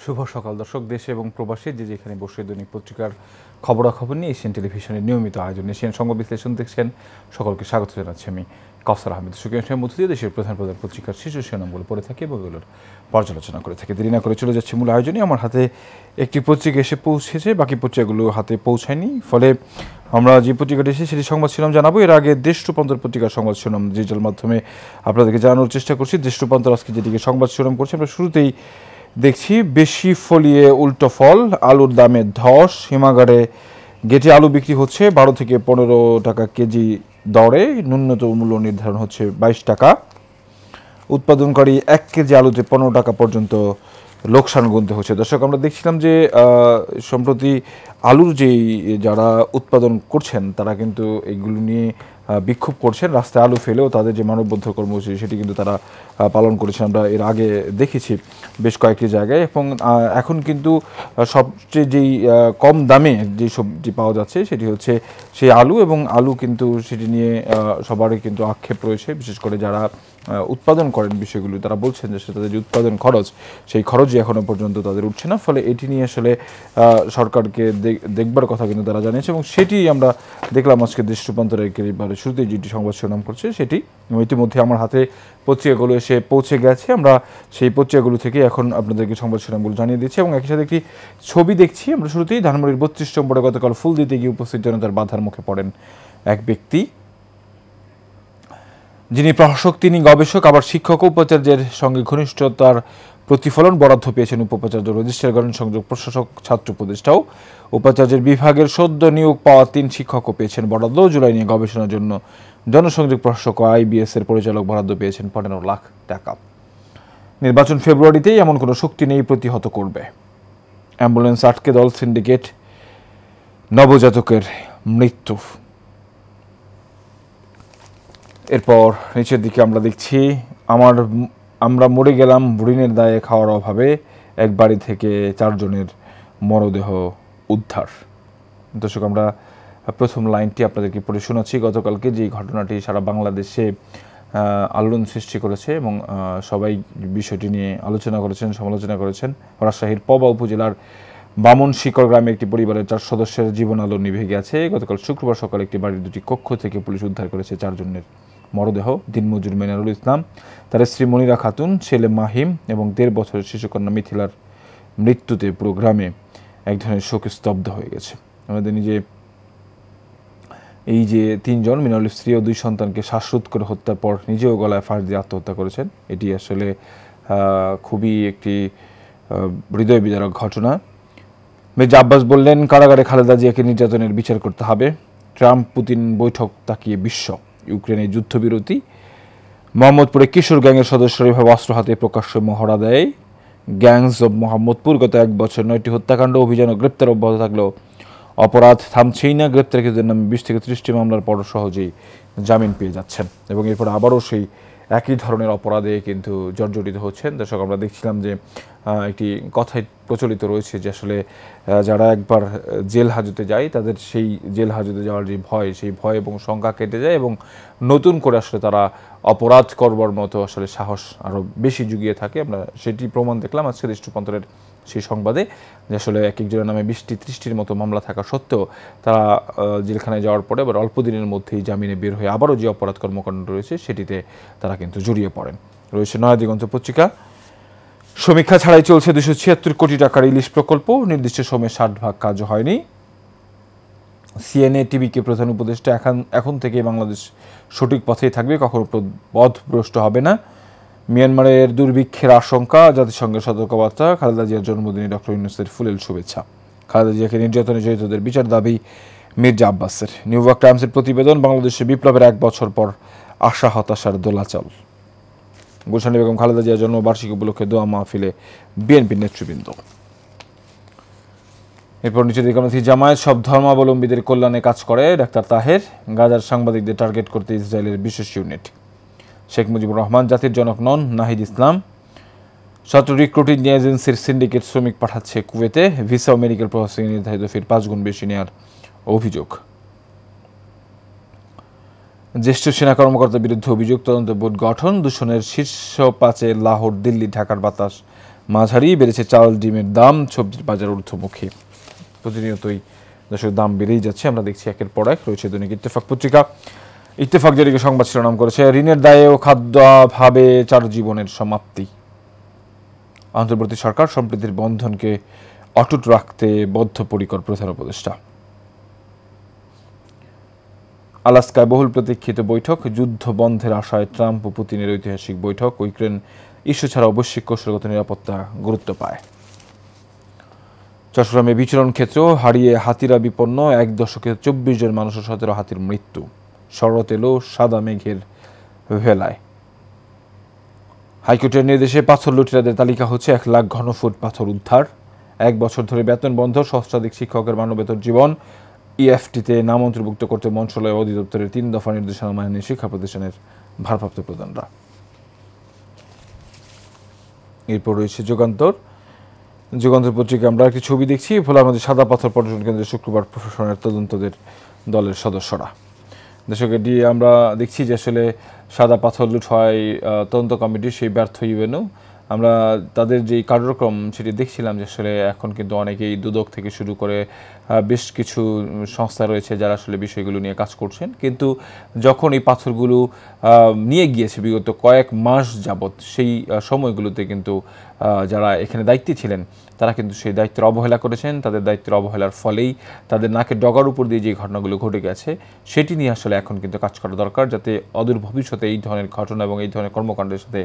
শুভ সকাল দর্শক, দেশে এবং প্রবাসী যে যেখানে বসে দৈনিক পত্রিকার খবরাখবর নিয়ে এশিয়ান টেলিভিশনের নিয়মিত আয়োজন এশিয়ান সংবাদ বিশ্লেষণ দেখছেন। সকলকে স্বাগত জানাচ্ছি আমি কাউসার আহমেদ। সুকেশের মধ্য দিয়ে দেশের প্রধান পত্রিকার শীর্ষ শিরোনামগুলো পড়ে থাকে এবং এগুলোর পর্যালোচনা করে থাকে। দেরি না করে চলে যাচ্ছে মূল আয়োজনে। আমার হাতে একটি পত্রিকা এসে পৌঁছেছে, বাকি পত্রিকাগুলো হাতে পৌঁছায়নি, ফলে আমরা যে পত্রিকাটি এসে সেটি সংবাদ শিরোনাম জানাবো। এর আগে দেশ রূপান্তর পত্রিকার সংবাদ শিরোনাম ডিজিটাল মাধ্যমে আপনাদেরকে জানানোর চেষ্টা করছি। দেশ রূপান্তর আজকে যেটিকে সংবাদ শিরোনাম করছে, আমরা শুরুতেই দেখছি বেশি ফলিয়ে উল্টো ফল, আলুর দামে ধস, হিমাগারে গেটে আলু বিক্রি হচ্ছে 12 থেকে 15 টাকা কেজি দরে, ন্যূনতম মূল্য নির্ধারণ হচ্ছে 22 টাকা। উৎপাদনকারী 1 কেজি আলুতে 15 টাকা পর্যন্ত লোকসান গুনতে হচ্ছে। দর্শক, আমরা দেখছিলাম যে সম্প্রতি আলুর যেই যারা উৎপাদন করছেন তারা কিন্তু এইগুলো নিয়ে বিক্ষোভ করছেন, রাস্তায় আলু ফেলেও তাদের যে মানববন্ধ কর্মসূচি সেটি কিন্তু তারা পালন করেছেন। আমরা এর আগে দেখেছি বেশ কয়েকটি জায়গায়, এবং এখন কিন্তু সবচেয়ে যেই কম দামে যে সবজি পাওয়া যাচ্ছে সেটি হচ্ছে সেই আলু, এবং আলু কিন্তু সেটি নিয়ে সবারই কিন্তু আক্ষেপ রয়েছে, বিশেষ করে যারা উৎপাদন করেন বিষয়গুলো তারা বলছেন যে তাদের যে উৎপাদন খরচ সেই খরচই এখনও পর্যন্ত তাদের উঠছে না, ফলে এটি নিয়ে আসলে সরকারকে দেখবার কথা কিন্তু তারা জানিয়েছে, এবং সেটি আমরা দেখলাম আজকে দেশ রূপান্তরের একেবারে শুরুতে যেটি সংবাদ শিরোনাম করছে সেটি। ইতিমধ্যে আমার হাতে পত্রিকাগুলো এসে পৌঁছে গেছে, আমরা সেই পত্রিকাগুলো থেকে এখন আপনাদেরকে সংবাদ শিরোনামগুলো জানিয়ে দিচ্ছি, এবং একই সাথে একটি ছবি দেখছি। আমরা শুরুতেই ধানমন্ডির 32 নম্বরে গতকাল ফুল দিতে গিয়ে উপস্থিত জনতার বাধার মুখে পড়েন এক ব্যক্তি, যিনি প্রশাসক, তিনি গবেষক, আবার শিক্ষক ও উপাচার্যের সঙ্গে ঘনিষ্ঠতার প্রতিফলন। বরাদ্দ পেয়েছেন উপোপাচার্য, রেজিস্ট্রার সংযোগ প্রশাসক, ছাত্র উপদেষ্টাও। উপাচার্যের বিভাগের সদ্য নিয়োগ পাওয়া 3 শিক্ষকও পেয়েছেন বরাদ্দ। জুলাই নিয়ে গবেষণার জন্য জনসংযোগ প্রশাসক ও IBS এর পরিচালক বরাদ্দ পেয়েছেন 15 লাখ টাকা। নির্বাচন ফেব্রুয়ারিতেই, এমন কোনো শক্তি নেই প্রতিহত করবে। অ্যাম্বুলেন্স আটকে দল সিন্ডিকেট, নবজাতকের মৃত্যু। এরপর নিচের দিকে আমরা দেখছি আমরা মরে গেলাম ঋণের দায়ে খাওয়ার অভাবে, এক বাড়ি থেকে 4 জনের মরদেহ উদ্ধার। দর্শক, আমরা প্রথম লাইনটি আপনাদেরকে পড়ে শোনাচ্ছি। গতকালকে যে ঘটনাটি সারা বাংলাদেশে আলোড়ন সৃষ্টি করেছে এবং সবাই বিষয়টি নিয়ে আলোচনা করেছেন, সমালোচনা করেছেন। রাজশাহীর পবা উপজেলার বামনশিকর গ্রামে একটি পরিবারের 4 সদস্যের জীবন আলো নিভে গেছে। গতকাল শুক্রবার সকালে একটি বাড়ির 2টি কক্ষ থেকে পুলিশ উদ্ধার করেছে 4 জনের মরদেহ। দিনমজুর মেনারুল ইসলাম, তার স্ত্রী মনিরা খাতুন, ছেলে মাহিম এবং 1.5 বছরের শিশুকন্যা মিথিলার মৃত্যুতে পুরো গ্রামে এক ধরনের শোকে স্তব্ধ হয়ে গেছে। আমাদের এই যে 3 জন, মিনারুল স্ত্রী ও 2 সন্তানকে শ্বাসরোধ করে হত্যার পর নিজেও গলায় ফাঁস দিয়ে আত্মহত্যা করেছেন। এটি আসলে খুবই একটি হৃদয় বিদারক ঘটনা। মির্জা আব্বাস বললেন, কারাগারে খালেদা জিয়াকে নির্যাতনের বিচার করতে হবে। ট্রাম্প পুতিন বৈঠক তাকিয়ে বিশ্ব। ইউক্রেনে যুদ্ধবিরতি। মোহাম্মদপুরে কিশোর গ্যাংয়ের সদস্যরা এভাবে অস্ত্র হাতে প্রকাশ্যে মহড়া দেয়। গ্যাংস অব মোহাম্মদপুর গত 1 বছর 9টি হত্যাকাণ্ড, অভিযান ও গ্রেপ্তার অব্যাহত থাকলেও অপরাধ থামছেই না। গ্রেপ্তারকৃতদের নামে 20 থেকে 30টি মামলার পর সহজেই জামিন পেয়ে যাচ্ছেন, এবং এরপর আবারও সেই একই ধরনের অপরাধে কিন্তু জর্জরিত হচ্ছেন। দর্শক, আমরা দেখছিলাম যে একটি কথাই প্রচলিত রয়েছে যে আসলে যারা একবার জেল হাজতে যায় তাদের সেই জেল হাজতে যাওয়ার যে ভয়, সেই ভয় এবং শঙ্কা কেটে যায়, এবং নতুন করে আসলে তারা অপরাধ করবার মতো আসলে সাহস আরও বেশি জুগিয়ে থাকে। আমরা সেটি প্রমাণ দেখলাম আজকে দেশ রূপান্তরের সেই সংবাদে, যে আসলে এক একজনের নামে 20-30টির মতো মামলা থাকা সত্ত্বেও তারা জেলখানায় যাওয়ার পরে আবার অল্প দিনের মধ্যেই জামিনে বের হয়ে আবারও যে অপরাধ কর্মকাণ্ড রয়েছে সেটিতে তারা কিন্তু জড়িয়ে পড়েন। রয়েছে নয়াদিগন্ত পত্রিকা। সমীক্ষা ছাড়াই চলছে 276 কোটি টাকার ইলিশ প্রকল্প, নির্দিষ্ট সময়ে 60% কাজও হয়নি। সিএনএ টিভিকে প্রধান উপদেষ্টা, এখন থেকে বাংলাদেশ সঠিক পথেই থাকবে, কখনো পথভ্রষ্ট হবে না। মিয়ানমারের দুর্ভিক্ষের আশঙ্কা, জাতিসংঘের সতর্কবার্তা। খালেদা জিয়ার জন্মদিনে ডক্টর ইউনূসের ফুলেল শুভেচ্ছা। খালেদা জিয়াকে নির্যাতনে জড়িতদের বিচার দাবি মির্জা আব্বাসের। নিউইয়র্ক টাইমসের প্রতিবেদন, বাংলাদেশে বিপ্লবের 1 বছর পর আশা হতাশার দোলাচল। গুলশান বেগম খালেদা জিয়ার জন্মবার্ষিকী উপলক্ষে দোয়া মাহফিলে বিএনপির নেতৃবৃন্দ। এরপর নিচে দিকে আমরা জামায়াত সব ধর্মাবলম্বীদের কল্যাণে কাজ করে, ডাক্তার তাহের। গাজার সাংবাদিকদের টার্গেট করতে ইসরায়েলের বিশেষ ইউনিট। শেখ মুজিবুর রহমান জাতির জনক নন, নাহিদ ইসলাম। ছাত্র রিক্রুটিং এজেন্সির সিন্ডিকেট শ্রমিক পাঠাচ্ছে কুয়েতে, ভিসা ও মেডিকেল প্রসেসিং নির্ধারিত ফির 5 গুণ বেশি নেওয়ার অভিযোগ। জ্যেষ্ঠ সেনা কর্মকর্তার বিরুদ্ধে অভিযোগ, তদন্ত বোর্ড গঠন। দূষণের শীর্ষ 5-এ লাহোর, দিল্লি, ঢাকার বাতাস মাঝারি, বেড়েছে চাল ডিমের দাম, সবজির বাজার ঊর্ধ্বমুখী। প্রতিনিয়তই দর্শক দাম বেড়েই যাচ্ছে, আমরা দেখছি একের পর এক। রয়েছে দৈনিক ইত্তেফাক পত্রিকা। ইত্তেফাক যেটিকে সংবাদ শিরোনাম করেছে, ঋণের দায়ে ও খাদ্যাভাবে 4 জীবনের সমাপ্তি। অন্তর্বর্তী সরকার সম্প্রীতির বন্ধনকে অটুট রাখতে বদ্ধপরিকর প্রধান উপদেষ্টা। আলাস্কায় বহুল প্রতীক্ষিত বৈঠক, যুদ্ধ বন্ধের আশায় ট্রাম্প ও পুতিনের ঐতিহাসিক বৈঠক। ইউক্রেন ইস্যু ছাড়াও বৈশ্বিক কৌশলগত নিরাপত্তা গুরুত্ব পায়। চট্টগ্রামে বিচরণ ক্ষেত্র হারিয়ে হাতিরা বিপন্ন, 1 দশকে 24 জন মানুষ ও 17 হাতির মৃত্যু। শরৎ এলো সাদা মেঘের ভেলায়। হাইকোর্টের নির্দেশে পাথর লুটেরাদের তালিকা হচ্ছে, 1 লাখ ঘনফুট পাথর উদ্ধার। 1 বছর ধরে বেতন বন্ধ, সহস্রাধিক শিক্ষকের মানবেতর জীবন। ইএফটিতে নাম অন্তর্ভুক্ত করতে মন্ত্রণালয় অধিদপ্তরের 3 দফা নির্দেশনা মানেনি শিক্ষা প্রতিষ্ঠানের ভারপ্রাপ্ত প্রধানরা। এরপর রয়েছে যুগান্তর পত্রিকা। আমরা একটি ছবি দেখছি, ভোলার মধ্যে সাদা পাথর পর্যটন কেন্দ্রে শুক্রবার প্রশাসনের তদন্তদের দলের সদস্যরা। দর্শক, এটি আমরা দেখছি যে আসলে সাদা পাথর লুট হয় তদন্ত কমিটির সেই ব্যর্থ ইউএনও। আমরা তাদের যেই কার্যক্রম সেটি দেখছিলাম যে আসলে এখন কিন্তু অনেকেই দুদক থেকে শুরু করে বেশ কিছু সংস্থা রয়েছে যারা আসলে বিষয়গুলো নিয়ে কাজ করছেন, কিন্তু যখন এই পাথরগুলো নিয়ে গিয়েছে বিগত কয়েক মাস যাবৎ, সেই সময়গুলোতে কিন্তু যারা এখানে দায়িত্বে ছিলেন তারা কিন্তু সেই দায়িত্বের অবহেলা করেছেন। তাদের দায়িত্বের অবহেলার ফলেই তাদের নাকের ডগার উপর দিয়ে যে ঘটনাগুলো ঘটে গেছে সেটি নিয়ে আসলে এখন কিন্তু কাজ করা দরকার, যাতে অদূর ভবিষ্যতে এই ধরনের ঘটনা এবং এই ধরনের কর্মকাণ্ডের সাথে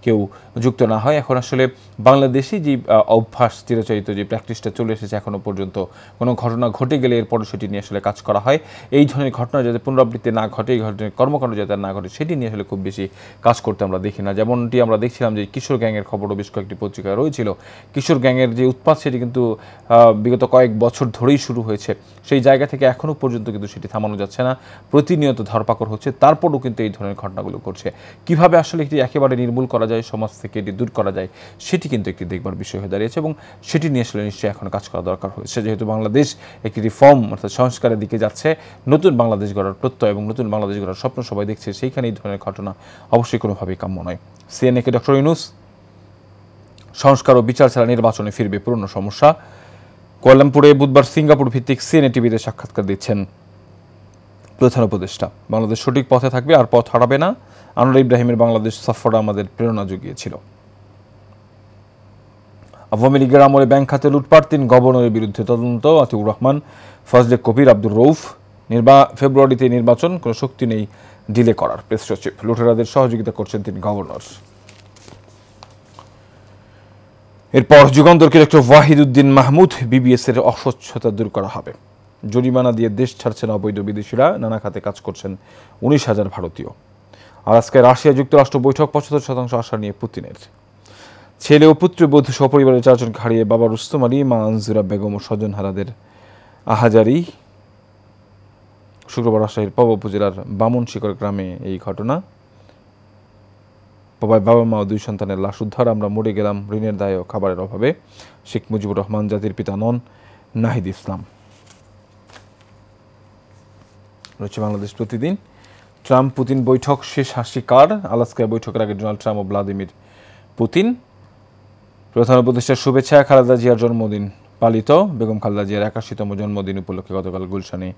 কেউ যুক্ত না হয়। এখন আসলে বাংলাদেশি যে অভ্যাস, চিরাচরিত যে প্র্যাকটিসটা চলে এসেছে এখনও পর্যন্ত, কোনো ঘটনা ঘটে গেলে এরপর সেটি নিয়ে আসলে কাজ করা হয়। এই ধরনের ঘটনা যাতে পুনরাবৃত্তি না ঘটে, এই ধরনের কর্মকাণ্ড যাতে না ঘটে, সেটি নিয়ে আসলে খুব বেশি কাজ করতে আমরা দেখি না। যেমনটি আমরা দেখছিলাম যে কিশোর গ্যাংয়ের খবরও বেশ কয়েকটি পত্রিকায় রয়েছিল। কিশোর গ্যাংয়ের যে উৎপাত সেটি কিন্তু বিগত কয়েক বছর ধরেই শুরু হয়েছে। সেই জায়গা থেকে এখনও পর্যন্ত কিন্তু সেটি থামানো যাচ্ছে না, প্রতিনিয়ত ধরপাকড় হচ্ছে, তারপরও কিন্তু এই ধরনের ঘটনাগুলো ঘটছে। কিভাবে আসলে এটি একেবারে নির্মূল করা যায়, সমাজ থেকে এটি দূর করা যায়, সেটি কিন্তু একটি দেখবার বিষয় হয়ে দাঁড়িয়েছে এবং সেটি নিয়ে আসলে নিশ্চয়ই এখন কাজ করা দরকার হয়েছে। যেহেতু বাংলাদেশ একটি রিফর্ম অর্থাৎ সংস্কারের দিকে যাচ্ছে, নতুন বাংলাদেশ গড়ার প্রত্যয় এবং নতুন বাংলাদেশ গড়ার স্বপ্ন সবাই দেখছে, সেইখানে এই ধরনের ঘটনা অবশ্যই কোনোভাবেই কাম্য নয়। সিএনএকে ডক্টর ইউনূস, সংস্কার ও বিচার ছাড়া নির্বাচনে ফিরবে পুরনো সমস্যা। কুয়ালালামপুরে বুধবার সিঙ্গাপুর ভিত্তিক সিএনএ টিভিতে সাক্ষাৎকার দিচ্ছেন প্রধান উপদেষ্টা। বাংলাদেশ সঠিক পথে থাকবে, আর পথ হারাবে না। আনোয়ার ইব্রাহিমের বাংলাদেশ সফর আমাদের প্রেরণা জুগিয়েছিল। আওয়ামী লীগের আমলে ব্যাংক খাতে লুটপাট, 3 গভর্নরের বিরুদ্ধে তদন্ত। আতিউর রহমান, ফজলে কবির, আব্দুর রউফ। ফেব্রুয়ারিতে নির্বাচন, কোনো শক্তি নেই ডিলে করার। প্রেস সচিব, লুটেরাদের সহযোগিতা করছেন 3 গভর্নর। এরপর যুগান্তরকে ডক্টর ওয়াহিদুদ্দিন মাহমুদ, বিবিএস এর অস্বচ্ছতা দূর করা হবে। জরিমানা দিয়ে দেশ ছাড়ছেন অবৈধ বিদেশিরা, নানা খাতে কাজ করছেন 19,000 ভারতীয়। আর আজকে রাশিয়া যুক্তরাষ্ট্র বৈঠক, 75% আশা নিয়ে পুতিনের। ছেলে ও পুত্রবধূ সপরিবারের 4 জনকে হারিয়ে বাবা রুস্তম আলী, মা আনজুরা বেগম ও স্বজনহারাদের আহাজারি। শুক্রবার রাজশাহীর পবা উপজেলার বামনশিকর গ্রামে এই ঘটনা। বাবা মা ও 2 সন্তানের লাশ উদ্ধার। আমরা মরে গেলাম ঋণের দায়ে ও খাবারের অভাবে। শেখ মুজিবুর রহমান জাতির পিতা নন, নাহিদ ইসলাম। রয়েছে বাংলাদেশ প্রতিদিন। ট্রাম্প পুতিন বৈঠক শেষ হাসি কার? আলাস্কায় বৈঠকের আগে ডোনাল্ড ট্রাম্প ও ভ্লাদিমির পুতিন। প্রধান উপদেষ্টার শুভেচ্ছা। খালেদা জিয়ার জন্মদিন পালিত। বেগম খালেদা জিয়ার 81তম জন্মদিন উপলক্ষে গতকাল গুলশানে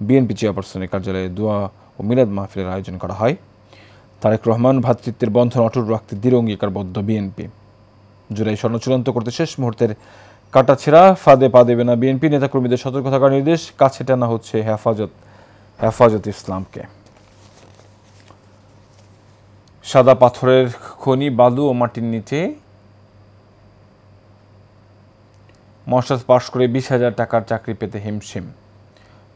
বিএনপি চেয়ারপারসনের কার্যালয়ে দোয়া ও মিলাদ মাহফিলের আয়োজন করা হয়। তারেক রহমান, ভ্রাতৃত্বের বন্ধন অটুট রাখতে দৃঢ় অঙ্গীকারবদ্ধ বিএনপি। জুলাই সনদ চূড়ান্ত করতে শেষ মুহূর্তের কাটাছেঁড়া, ফাঁদে পা দেবে না বিএনপি। নেতাকর্মীদের সতর্ক থাকার নির্দেশ। কাছে টানা হচ্ছে হেফাজত ইসলামকে। সাদা পাথরের খনি, বালু ও মাটির নিচে। মাস্টার্স পাশ করে 20,000 টাকার চাকরি পেতে হিমশিম।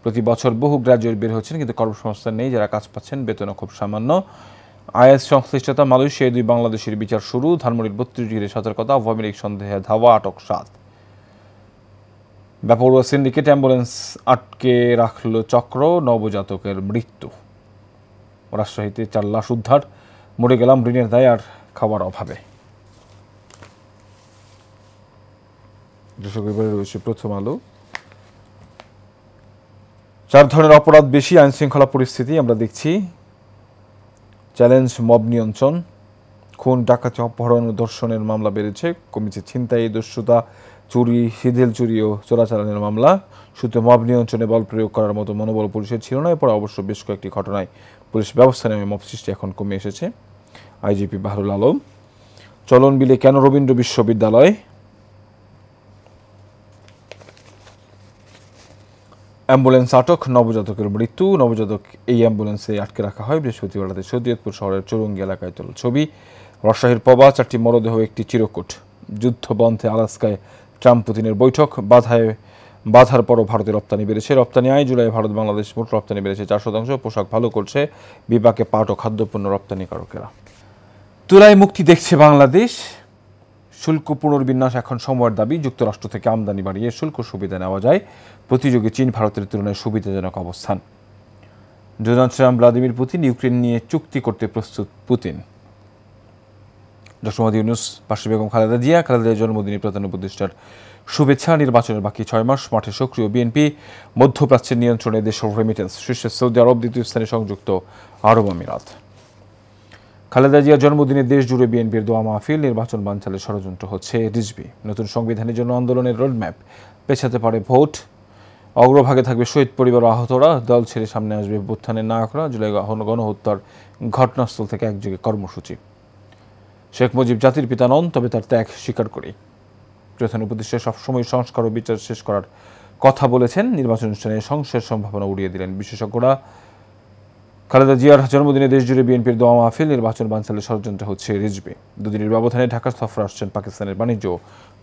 প্রতি বছর বহু গ্র্যাজুয়েট বের হচ্ছেন, কিন্তু কর্মসংস্থান নেই। যারা কাজ পাচ্ছেন বেতনও খুব সামান্য। আইএস সংশ্লিষ্টতা, মালয়েশিয়ায় 2 বাংলাদেশের বিচার শুরু। ধানমন্ডির 32 ডিগ্রি সতর্কতা, আওয়ামী লীগ সন্দেহে ধাওয়া, আটক 7। বেপরোয়া সিন্ডিকেট, অ্যাম্বুলেন্স আটকে রাখল চক্র, নবজাতকের মৃত্যু। রাজশাহীতে 4 লাশ উদ্ধার, মরে গেলাম ঋণের দায় আর খাবার অভাবে। রয়েছে প্রথম আলো। 4 ধরনের অপরাধ বেশি, আইনশৃঙ্খলা পরিস্থিতি আমরা দেখছি। চ্যালেঞ্জ মব নিয়ন্ত্রণ, খুন, ডাকাতি, অপহরণ ও ধর্ষণের মামলা বেড়েছে, কমেছে ছিনতাই, দস্যুতা, চুরি, শিথিল চুরি ও চোরাচালানের মামলা। শুধু মব নিয়ন্ত্রণে বল প্রয়োগ করার মতো মনোবল পুলিশের ছিল না। এরপর অবশ্য বেশ কয়েকটি ঘটনায় পুলিশ ব্যবস্থা নেমে মব সৃষ্টি এখন কমে এসেছে। আইজিপি বাহরুল আলম। চলন বিলে কেন রবীন্দ্র বিশ্ববিদ্যালয়? অ্যাম্বুলেন্স আটক, নবজাতকের মৃত্যু। নবজাতক এই অ্যাম্বুলেন্সে আটকে রাখা হয়। বৃহস্পতিবার রাতে শরীয়তপুর শহরের চৌরঙ্গি এলাকায় তোলা ছবি। রাজশাহীর পবা, 4টি মরদেহ, একটি চিরকুট। যুদ্ধ বন্ধে আলাস্কায় ট্রাম্প পুতিনের বৈঠক। বাধার পরও ভারতে রপ্তানি বেড়েছে। রপ্তানি আয় জুলাই ভারত বাংলাদেশ মোট রপ্তানি বেড়েছে 4%। পোশাক ভালো করছে, বিপাকে পাট ও খাদ্যপণ্য রপ্তানিকারকেরা। তুলায় মুক্তি দেখছে বাংলাদেশ। শুল্ক পুনর্বিন্যাস এখন সময়ের দাবি। যুক্তরাষ্ট্র থেকে আমদানি বাড়িয়ে শুল্ক সুবিধা নেওয়া যায়। প্রতিযোগী চীন ভারতের তুলনায় সুবিধাজনক অবস্থান। Donald Trump, Vladimir Putin, Ukraine নিয়ে চুক্তি করতে প্রস্তুত পুতিন। ডক্টর মোহাম্মদ ইউনূস, পাশে বেগম খালেদা জিয়া। খালেদা জিয়ার জন্মদিনে প্রধান উপদেষ্টার শুভেচ্ছা। নির্বাচনের বাকি 6 মাস, মাঠে সক্রিয় বিএনপি। মধ্যপ্রাচ্যের নিয়ন্ত্রণে দেশের রেমিটেন্স। শীর্ষে সৌদি আরব, দ্বিতীয় স্থানে সংযুক্ত আরব আমিরাত। খালেদা জিয়ার জন্মদিনে দেশ জুড়ে বিএনপির দোয়া মাহফিল। নির্বাচন বানচালের ষড়যন্ত্র হচ্ছে রিজভি। নতুন সংবিধানের জন্য আন্দোলনের রোডম্যাপ। পেছাতে পারে ভোট। অগ্রভাগে থাকবে শহীদ পরিবার ও আহতরা। দল ছেড়ে সামনে আসবে অভ্যুত্থানের নায়করা। জুলাই গণহত্যার ঘটনাস্থল থেকে একযোগে কর্মসূচি। শেখ মুজিব জাতির পিতা নন, তবে তার ত্যাগ স্বীকার করি। প্রধান উপদেষ্টা সবসময় সংস্কার ও বিচার শেষ করার কথা বলেছেন। নির্বাচন অনুষ্ঠানে সংশয়ের সম্ভাবনা উড়িয়ে দিলেন বিশেষজ্ঞরা। খালেদা জিয়ার জন্মদিনে দেশজুড়ে বিএনপির দোয়া মাহফিল। নির্বাচন বানচালের ষড়যন্ত্র হচ্ছে রিজভি। দুদিনের ব্যবধানে ঢাকা সফরে আসছেন পাকিস্তানের বাণিজ্য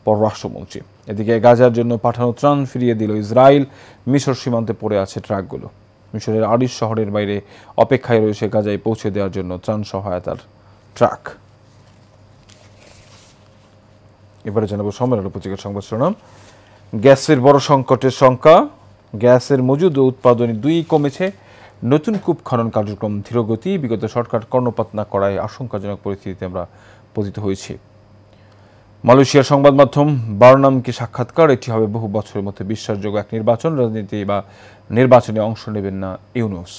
পররাষ্ট্রমন্ত্রী। এদিকে গাজার জন্য পাঠানো ত্রাণ ফিরিয়ে দিল ইসরায়েল। মিশর সীমান্তে পড়ে আছে ট্রাকগুলো। মিশরের আরিশ শহরের বাইরে অপেক্ষায় রয়েছে গাজায় পৌঁছে দেওয়ার জন্য ত্রাণ সহায়তার ট্রাক। এবারে জানাবো সম্মেলন পত্রিকার সংবাদ শিরোনাম। গ্যাসের বড় সংকটের শঙ্কা। গ্যাসের মজুদ ও উৎপাদন দুই কমেছে। নতুন কূপ খনন কার্যক্রম ধীরগতি। বিগত সরকার কর্ণপাত না করায় আশঙ্কাজনক পরিস্থিতিতে আমরা পতিত হয়েছি। মালয়েশিয়ার সংবাদ মাধ্যম বার্নামকে সাক্ষাৎকার। এটি হবে বহু বছরের মধ্যে বিশ্বাসযোগ্য এক নির্বাচন। রাজনীতি বা নির্বাচনে অংশ নেবেন না ইউনূস।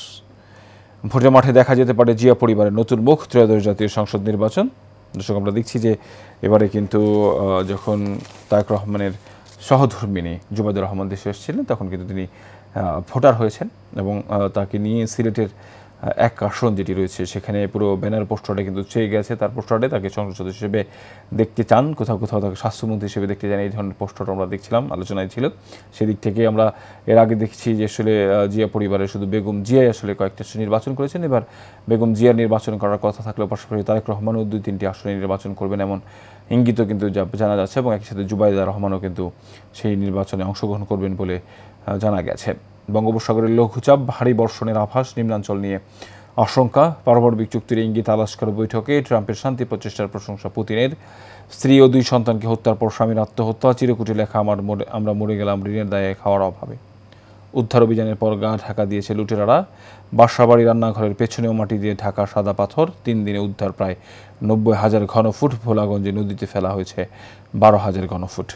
ভোটের মাঠে দেখা যেতে পারে জিয়া পরিবারের নতুন মুখ। ত্রয়োদশ জাতীয় সংসদ নির্বাচন। দর্শক, আমরা দেখছি যে এবারে কিন্তু যখন তারেক রহমানের সহধর্মিণী জুবাইদুর রহমান দেশে এসেছিলেন, তখন কিন্তু তিনি ভোটার হয়েছেন এবং তাকে নিয়ে সিলেটের এক আসন যেটি রয়েছে সেখানে পুরো ব্যানার পোস্টারটা কিন্তু চেয়ে গেছে। তার পোস্টারে তাকে সংসদ সদস্য হিসেবে দেখতে চান, কোথাও কোথাও তাকে স্বাস্থ্যমন্ত্রী হিসেবে দেখতে চান। এই ধরনের পোস্টার আমরা দেখছিলাম, আলোচনায় ছিল। সেদিক থেকে আমরা এর আগে দেখছি যে আসলে জিয়া পরিবারের শুধু বেগম জিয়াই আসলে কয়েকটা নির্বাচন করেছেন। এবার বেগম জিয়ার নির্বাচন করার কথা থাকলেও পাশাপাশি তারেক রহমানও 2-3টি আসনে নির্বাচন করবেন এমন ইঙ্গিতও কিন্তু জানা যাচ্ছে এবং একই সাথে জুবাইদা রহমানও কিন্তু সেই নির্বাচনে অংশগ্রহণ করবেন বলে জানা গেছে। বঙ্গোপসাগরের লঘুচাপ, ভারী বর্ষণের আভাস, নিম্নাঞ্চল নিয়ে আশঙ্কা। পারমাণবিক চুক্তির ইঙ্গিত আলাস্কার বৈঠকে। ট্রাম্পের শান্তি প্রচেষ্টার প্রশংসা পুতিনের। স্ত্রী ও 2 সন্তানকে হত্যার পর স্বামীর আত্মহত্যা। চিরকুটে লেখা আমরা মরে গেলাম ঋণের দায়ে খাওয়ার অভাবে। উদ্ধার অভিযানের পর গা ঢাকা দিয়েছে লুটেরারা। বাসাবাড়ি রান্নাঘরের পেছনেও মাটি দিয়ে ঢাকা সাদা পাথর। 3 দিনে উদ্ধার প্রায় 90,000 ঘনফুট। ভোলাগঞ্জে নদীতে ফেলা হয়েছে 12,000 ঘনফুট।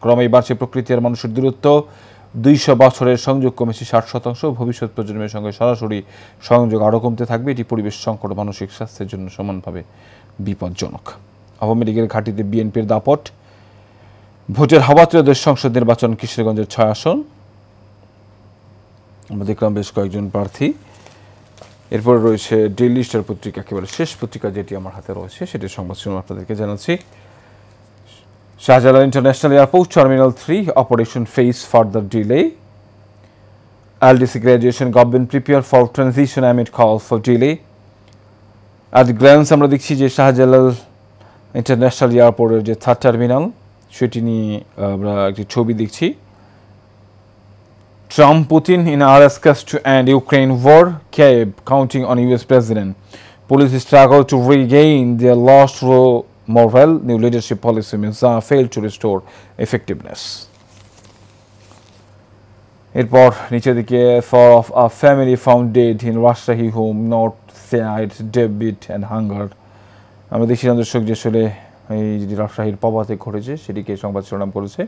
ক্রমেই বাড়ছে প্রকৃতি আর মানুষের দূরত্ব। 200 বছরের সংযোগ কমেছে 60%। ভবিষ্যৎ প্রজন্মের সঙ্গে সরাসরি সংযোগ আরও কমতে থাকবে। এটি পরিবেশ সংকট ও মানসিক স্বাস্থ্যের জন্য সমানভাবে বিপজ্জনক। আওয়ামী লীগের ঘাঁটিতে বিএনপির দাপট। ভোটের হাওয়া। ত্রয়োদশ সংসদ নির্বাচন। কিশোরগঞ্জের 6 আসন। আমরা দেখলাম বেশ কয়েকজন প্রার্থী। এরপরে রয়েছে ডেইলি স্টার পত্রিকা, একেবারে শেষ পত্রিকা যেটি আমার হাতে রয়েছে সেটির সংবাদ শিরোনাম আপনাদেরকে জানাচ্ছি। Shahjalal International Airport Terminal 3 operation face further delay. LDC graduation government prepare for transition amid call for delay. At glance আমরা দেখছি যে শাহজালাল ইন্টারন্যাশনাল এয়ারপোর্টের যে 3rd টার্মিনাল সেটি নিয়ে আমরা একটি ছবি দেখছি। Trump Putin in RSS to end Ukraine war. Kiev counting on US president. Police struggle to regain their lost morale. New leadership policy means failed to restore effectiveness. এরপর নিচের দিকে for of a family found dead in Rajshahi home, north side debit and hunger. আমরা দেখছিলাম দর্শক যে আসলে এই যে রাজশাহীর পবাতে ঘটেছে সেটিকে সংবাদ শিরোনাম করেছে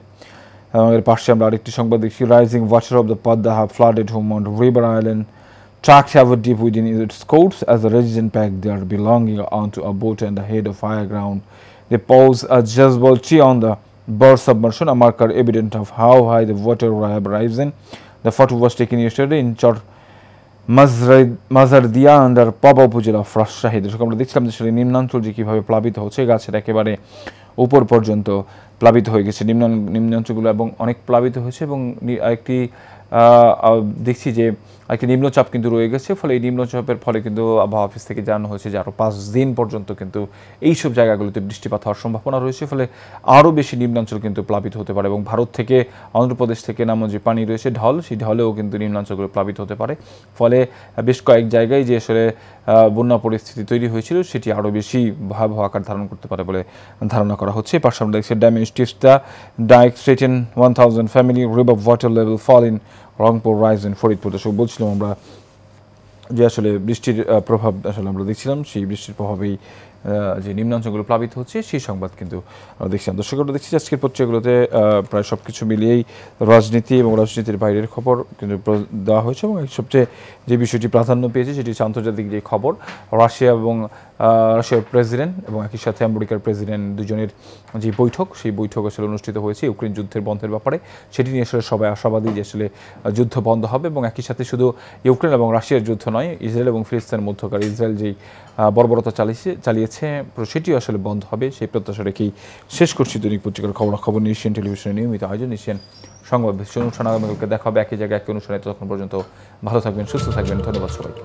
এবং এর পাশে আমরা আরেকটি সংবাদ দেখছি। Rising water of the Padma have flooded home on river island Trucks have deep within its course as the residents pack their belongings onto a boat and ahead of higher ground. They pause a jezebel tree on the bird submersion, a marker evident of how high the water have risen. The photo was taken yesterday in Chor Majardia under Paba upazila of Rajshahi. দর্শক আমরা দেখছিলাম যে আসলে নিম্নাঞ্চল যে কীভাবে প্লাবিত হচ্ছে, গাছের একেবারে উপর পর্যন্ত প্লাবিত হয়ে গেছে নিম্নাঞ্চলগুলো এবং অনেক প্লাবিত হয়েছে এবং একটি দেখছি যে একটি নিম্নচাপ কিন্তু রয়ে গেছে। ফলে এই নিম্নচাপের ফলে কিন্তু আবহাওয়া অফিস থেকে জানানো হয়েছে যে আরও 5 দিন পর্যন্ত কিন্তু এইসব জায়গাগুলোতে বৃষ্টিপাত হওয়ার সম্ভাবনা রয়েছে। ফলে আরও বেশি নিম্নাঞ্চল কিন্তু প্লাবিত হতে পারে এবং ভারত থেকে অন্ধ্রপ্রদেশ থেকে নামো যে পানি রয়েছে ঢল, সেই ঢলেও কিন্তু নিম্নাঞ্চলগুলো প্লাবিত হতে পারে। ফলে বেশ কয়েক জায়গায় যে আসলে বন্যা পরিস্থিতি তৈরি হয়েছিল সেটি আরও বেশি ভয়াবহ আকার ধারণ করতে পারে বলে ধারণা করা হচ্ছে। পাশে আমরা দেখছি damage Teesta dyke straighten 1000 family river water level fall in Rangpur rise in Faridpur. দর্শক বলছিলাম আমরা যে আসলে বৃষ্টির প্রভাব আসলে আমরা দেখছিলাম, সেই বৃষ্টির প্রভাবেই যে নিম্নাঞ্চলগুলো প্লাবিত হচ্ছে সেই সংবাদ কিন্তু দেখছিলাম। দর্শক আমরা দেখছি আজকের পত্রিকাগুলোতে প্রায় সব কিছু মিলিয়েই রাজনীতি এবং রাজনীতির বাইরের খবর কিন্তু দেওয়া হয়েছে এবং সবচেয়ে যে বিষয়টি প্রাধান্য পেয়েছে সেটি হচ্ছে আন্তর্জাতিক যে খবর, রাশিয়ার প্রেসিডেন্ট এবং একই সাথে আমেরিকার প্রেসিডেন্ট দুজনের যে বৈঠক, সেই বৈঠক আসলে অনুষ্ঠিত হয়েছে ইউক্রেন যুদ্ধের বন্ধের ব্যাপারে। সেটি নিয়ে আসলে সবাই আশাবাদী যে আসলে যুদ্ধ বন্ধ হবে এবং একই সাথে শুধু ইউক্রেন এবং রাশিয়ার যুদ্ধ নয়, ইসরায়েল এবং ফিলিস্তিনের মধ্যকার ইসরায়েল যেই বর্বরতা চালিয়েছে সেটিও আসলে বন্ধ হবে, সেই প্রত্যাশা রেখেই শেষ করছি দৈনিক পত্রিকার খবর নিয়ে এশিয়ান টেলিভিশনের নিয়মিত আয়োজন এশিয়ান সংবাদ অনুষ্ঠান। আগামীকালকে দেখা হবে একই জায়গায় একই অনুষ্ঠানে। তখন পর্যন্ত ভালো থাকবেন, সুস্থ থাকবেন। ধন্যবাদ সবাইকে।